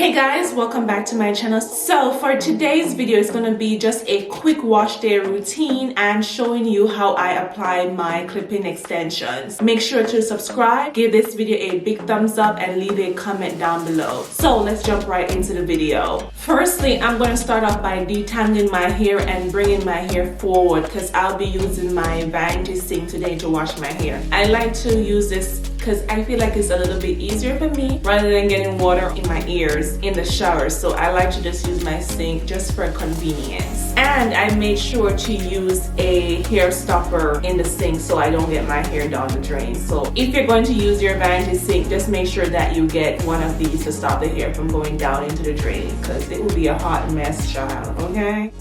Hey guys, welcome back to my channel. So for today's video, it's going to be just a quick wash day routine and showing you how I apply my clip-in extensions. Make sure to subscribe, give this video a big thumbs up, and leave a comment down below. So let's jump right into the video. Firstly, I'm going to start off by detangling my hair and bringing my hair forward because I'll be using my vanity sink today to wash my hair. I like to use this because I feel like it's a little bit easier for me rather than getting water in my ears in the shower. So I like to just use my sink just for convenience. And I made sure to use a hair stopper in the sink so I don't get my hair down the drain. So if you're going to use your vanity sink, just make sure that you get one of these to stop the hair from going down into the drain because it will be a hot mess, child, okay?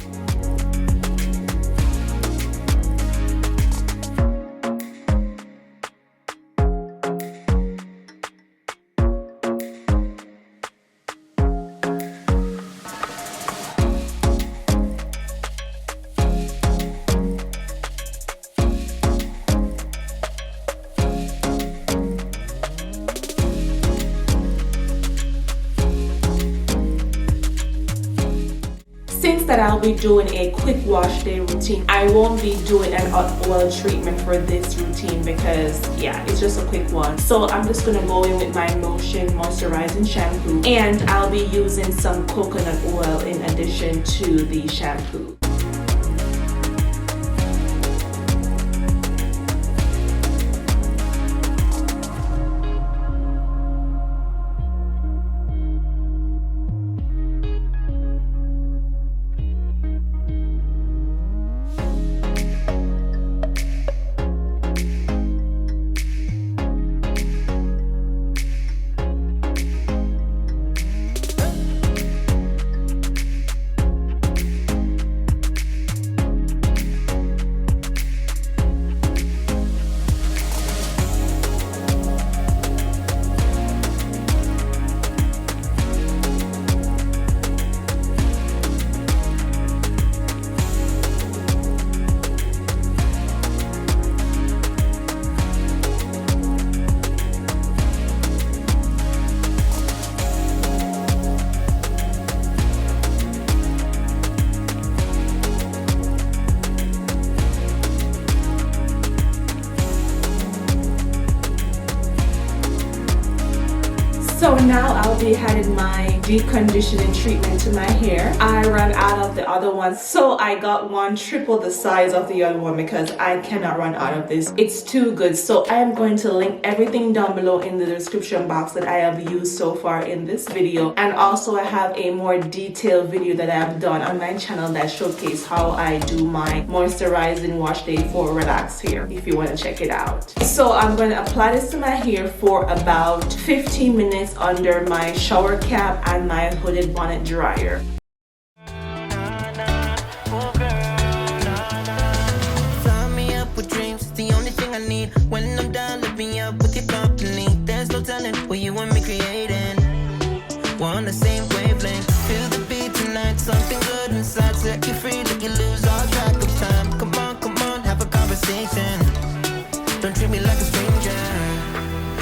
Since that I'll be doing a quick wash day routine, I won't be doing an oil treatment for this routine because yeah, it's just a quick one. So I'm just gonna go in with my Lotion moisturizing shampoo, and I'll be using some coconut oil in addition to the shampoo. So now I'll be adding my deep conditioning treatment to my hair. I ran out of the other ones, so I got one triple the size of the other one because I cannot run out of this. It's too good. So I am going to link everything down below in the description box that I have used so far in this video. And also I have a more detailed video that I have done on my channel that showcases how I do my moisturizing wash day for relaxed hair if you want to check it out. So I'm going to apply this to my hair for about 15 minutes under my shower cap and my hooded bonnet dryer. Fly me up with dreams, the only thing I need. When I'm done, lift me up with your company. There's no telling what you and me creating. We're on the same wavelength. Feel the beat tonight, something good inside. Set you free, let you lose all track of time. Come on, have a conversation. Don't treat me like a stranger.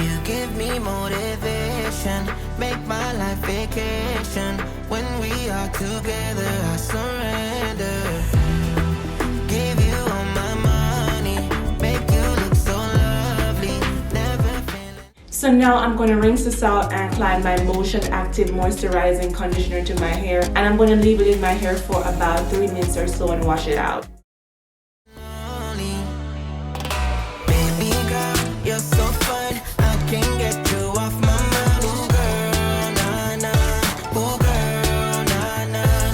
You give me motivation, make my life vacation. When we are together, I surrender. Give you all my money, make you look so lovely. Never feeling. So now I'm going to rinse this out and apply my Motion Active Moisturizing Conditioner to my hair. And I'm going to leave it in my hair for about 3 minutes or so and wash it out. Baby girl, you're so fine, I can't get you off my mind. Ooh girl, nah nah. Ooh girl, nah nah.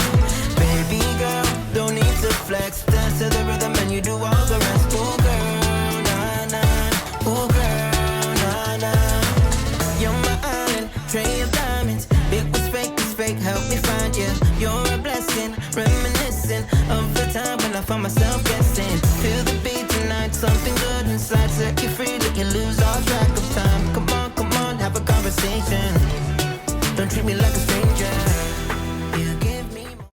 Baby girl, don't need to flex. Dance to the rhythm and you do all the rest. Ooh girl, nah nah. Ooh girl, nah nah. You're my island, tray of diamonds. It was fake, help me find you. You're a blessing, reminiscent of the time when I found myself guessing. Feel the beat tonight, something good inside. Set you free, let you lose all track of time. Come on, have a conversation. Don't treat me like a stranger. You give me more.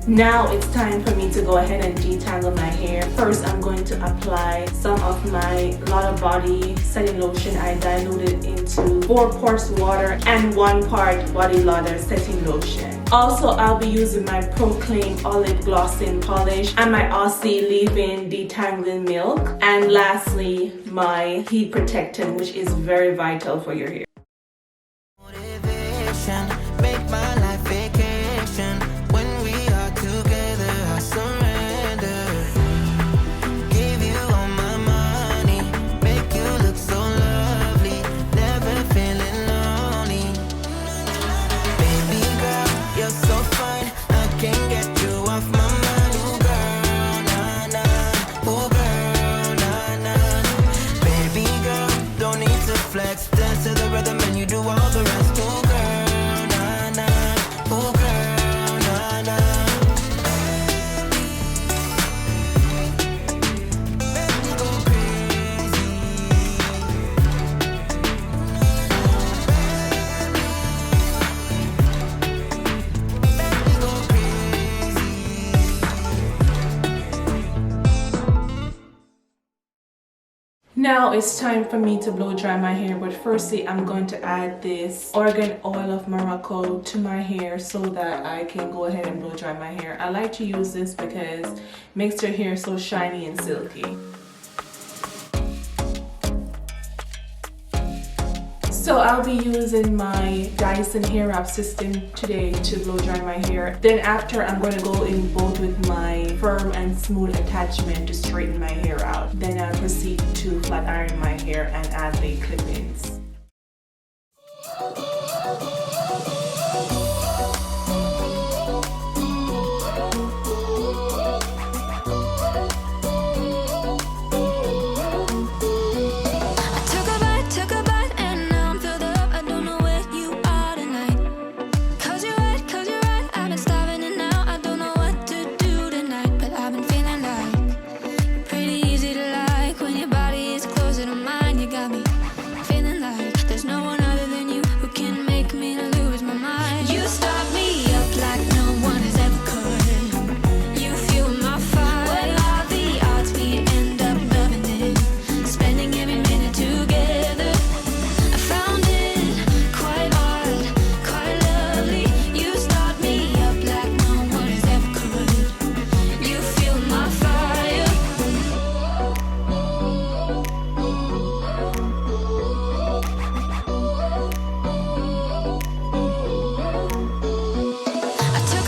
Now it's time for me to go ahead and detangle my hair. First, I'm going to apply some of my Lotta body setting lotion. I diluted into 4 parts water and 1 part body Lotta setting lotion. Also, I'll be using my Proclaim Olive Glossing Polish and my Aussie leave-in detangling milk. And lastly, my heat protectant, which is very vital for your hair. Motivation, make my life vacation. When we are together, I surrender. Give you all my money, make you look so lovely, never feeling lonely. Baby girl, you're so fine, I can't get you off my mind. Ooh girl, nah nah, ooh girl, nah nah. Baby girl, don't need to flex, dance to the rhythm and you do all the rest. Ooh girl, nah nah, ooh girl, nah nah. Make me go crazy. Make me go crazy. Now it's time for me to blow dry my hair, but firstly I'm going to add this Argan oil of Morocco to my hair so that I can go ahead and blow dry my hair. I like to use this because it makes your hair so shiny and silky. So I'll be using my Dyson hair wrap system today to blow dry my hair. Then after, I'm going to go in both with my firm and smooth attachment to straighten my hair out. Then I'll proceed to flat iron my hair and add the clip-ins. Took a bite, and now I'm filled up. I don't know where you are tonight. 'Cause you're right, I've been starving and now I don't know what to do tonight. But I've been feeling like you're pretty easy to like. When your body is closer to mine, you got me feeling like there's no one other than you who can make me lose my mind. You start me up like no one has ever could. You fuel my fire. What are the odds we end up loving it? Spending every minute together. I found it quite odd, quite lovely. You start me up like no one has ever could. You fuel my fire. I took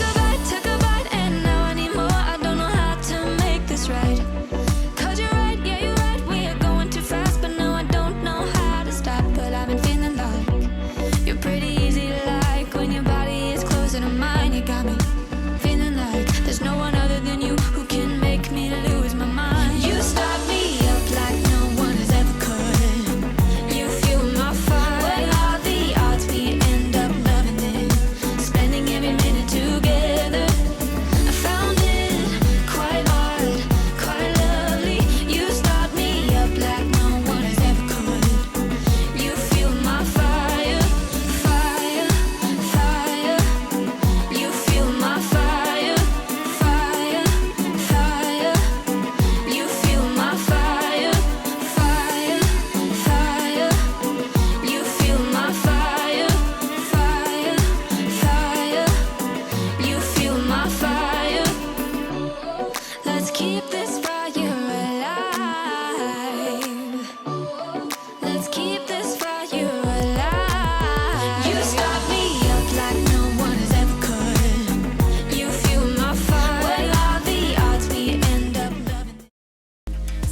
a bite, and now I need more. I don't know how to make this right. 'Cause you're right, yeah, you're right. We are going too fast, but no, I don't know how to stop. But I've been feeling like you're pretty easy to like. When your body is closer to mine, you got me feeling like there's no one other than you who can make me lose my mind. You start me up like no one has ever could. You fuel my fire. What are the odds we end up loving it? Spending every minute together. I found it quite odd, quite lovely. You start me up like no one has ever could. You fuel my fire, fire, fire. You fuel my fire, fire, fire. You fuel my fire, fire, fire. You fuel my fire, fire, fire. You fuel my fire. Let's keep this fire alive. Let's keep this fire alive. You start me up like no one has ever could. You fuel my fire. What are the odds we end up loving?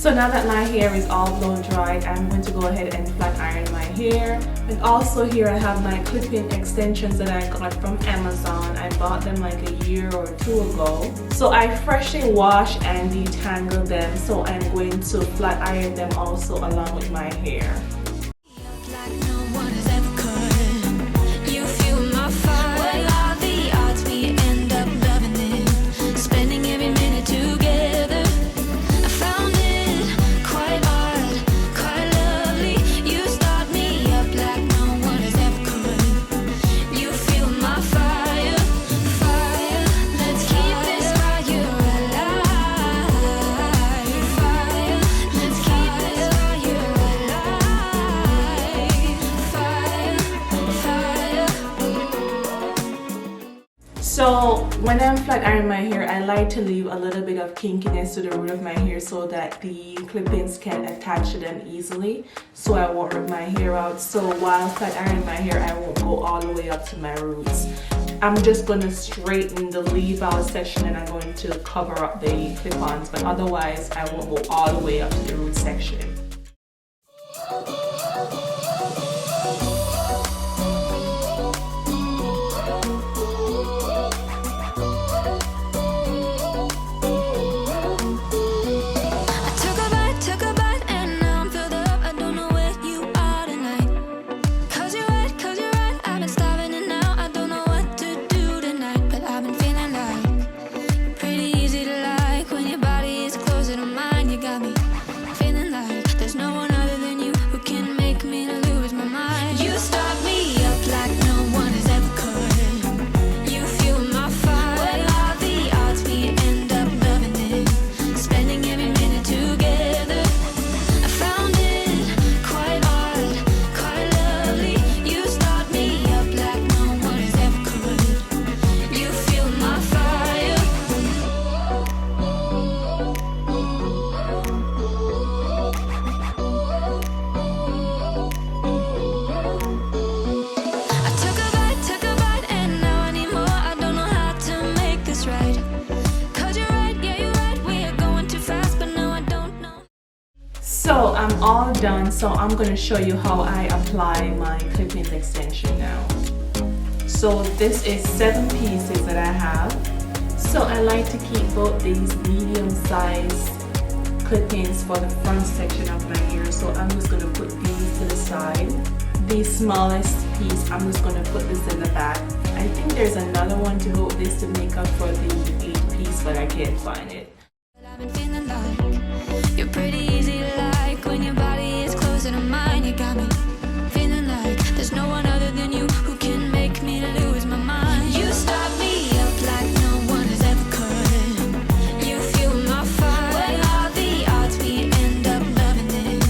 So now that my hair is all blown dried, I'm going to go ahead and flat iron my hair. And also here I have my clip-in extensions that I got from Amazon. I bought them like a year or 2 ago. So I freshly wash and detangle them. So I'm going to flat iron them also along with my hair. Like no one has ever could. You fuel my fire. What are the odds we end up loving it? Spending every minute together. I found it quite odd, quite lovely. You start me up like no one has ever could. You fuel my fire, fire. Let's keep this So when I'm flat ironing my hair, I like to leave a little bit of kinkiness to the root of my hair so that the clip-ins can attach to them easily, so I won't rip my hair out. So while flat ironing my hair, I won't go all the way up to my roots. I'm just going to straighten the leave out section and I'm going to cover up the clip-ons, but otherwise I won't go all the way up to the root section. So I'm all done, so I'm going to show you how I apply my clip-in extension now. So this is 7 pieces that I have. So I like to keep both these medium-sized clip-ins for the front section of my hair. So I'm just going to put these to the side. The smallest piece, I'm just going to put this in the back. I think there's another one to go with this to make up for the 8 piece, but I can't find it. You're pretty easy to like when your body is closer to mine. You got me feeling like there's no one other than you who can make me lose my mind. You start me up like no one has ever could. You fuel my fire. When all the odds we end up loving it,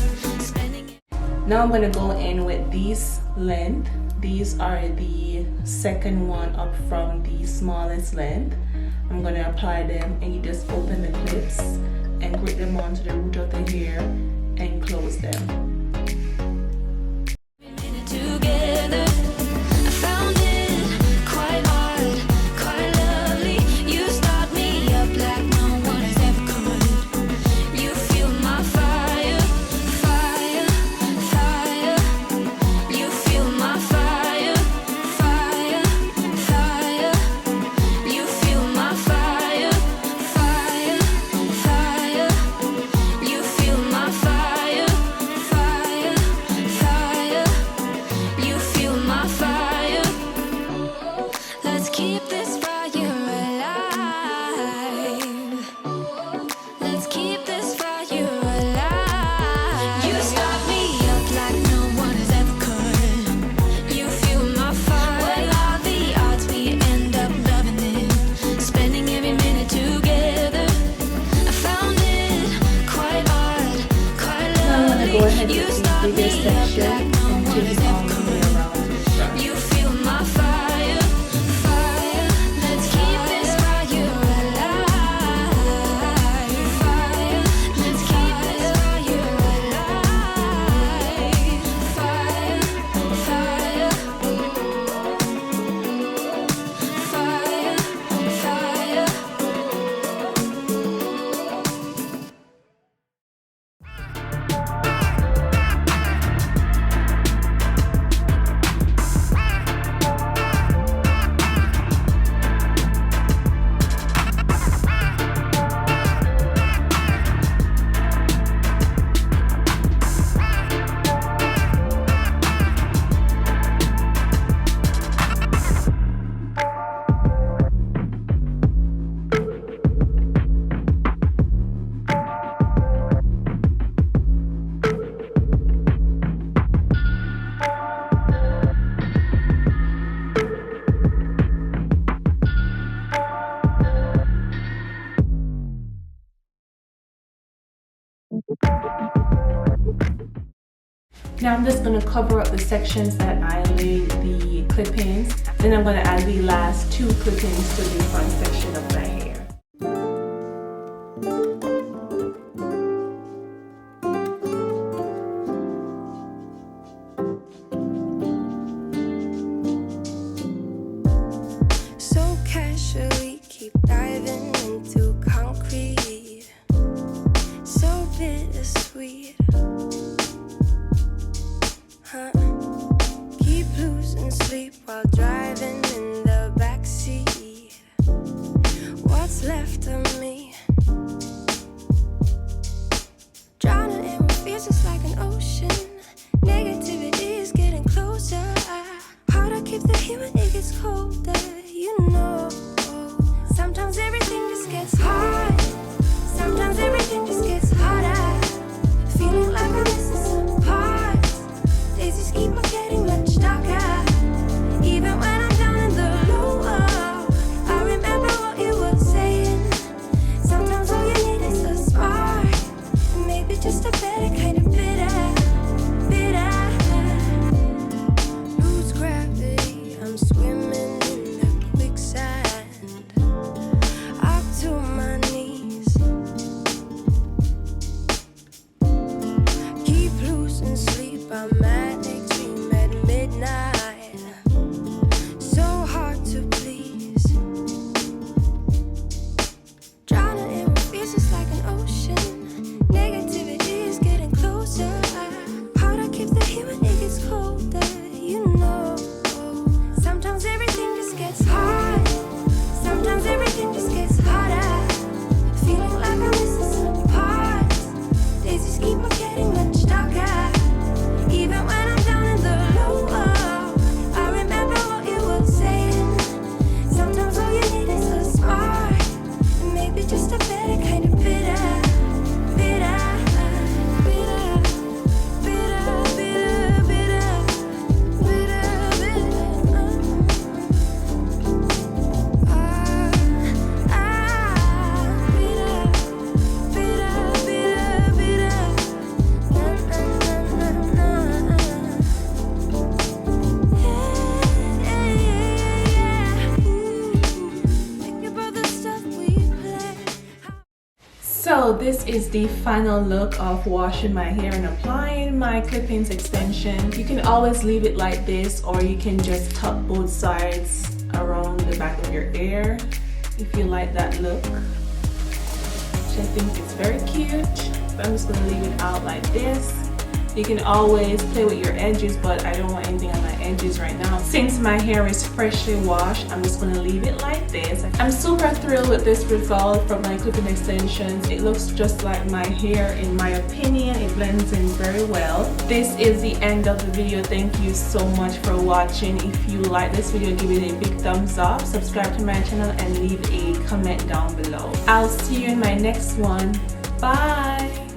spending it. Now I'm going to go in with these length. These are the second one up from the smallest length. I'm going to apply them, and you just open the clips and grip them onto the root of the hair and close them. Go ahead with the biggest section and take it all the way around to the front. You feel my fire, fire. Let's keep this fire alive. Fire. Let's keep this fire alive. Fire, fire. Fire, fire. Now I'm just going to cover up the sections that I laid the clip-ins. Then I'm going to add the last 2 clip-ins to the front section of my hair. So casually keep diving into concrete, so bittersweet, huh? Keep losing sleep while driving in the backseat. What's left of me? Drowning in what feels just like an ocean. Negativity is getting closer. Hard to keep the heat when it gets colder. You know, sometimes everything just gets hard. Sometimes everything just gets harder. Feeling like I'm missing some parts. Days just keep on getting much darker. Even when I'm down in the low, I remember what you were saying. Sometimes all you need is a spark, and maybe just a better kind of bitter, bitter. Lose gravity, I'm swimming in the quicksand, up to my knees. Keep losing sleep, I'm manic, dream at midnight. So hard to please. Drowning in what feels just like an ocean. Negativity is getting closer. Hard to keep the heat when it gets colder. You know, sometimes everything just gets hard. Sometimes everything just gets harder. Feeling like I'm missing some parts. Days just keep on getting much darker. Even when I'm down in the low, I remember what you were saying. Sometimes all you need is a spark, and maybe just a better kind of bitter, bitter, bitter, bitter, bitter, bitter, bitter, bitter, bitter, bitter, bitter. So this is the final look of washing my hair and applying my clip-ins extension. You can always leave it like this, or you can just tuck both sides around the back of your hair if you like that look, which I think is very cute. But I'm just going to leave it out like this. You can always play with your edges, but I don't want anything on my edges right now. Since my hair is freshly washed, I'm just going to leave it like this. I'm super thrilled with this result from my clip-in extensions. It looks just like my hair in my opinion. It blends in very well. This is the end of the video. Thank you so much for watching. If you like this video, give it a big thumbs up, subscribe to my channel, and leave a comment down below. I'll see you in my next one. Bye!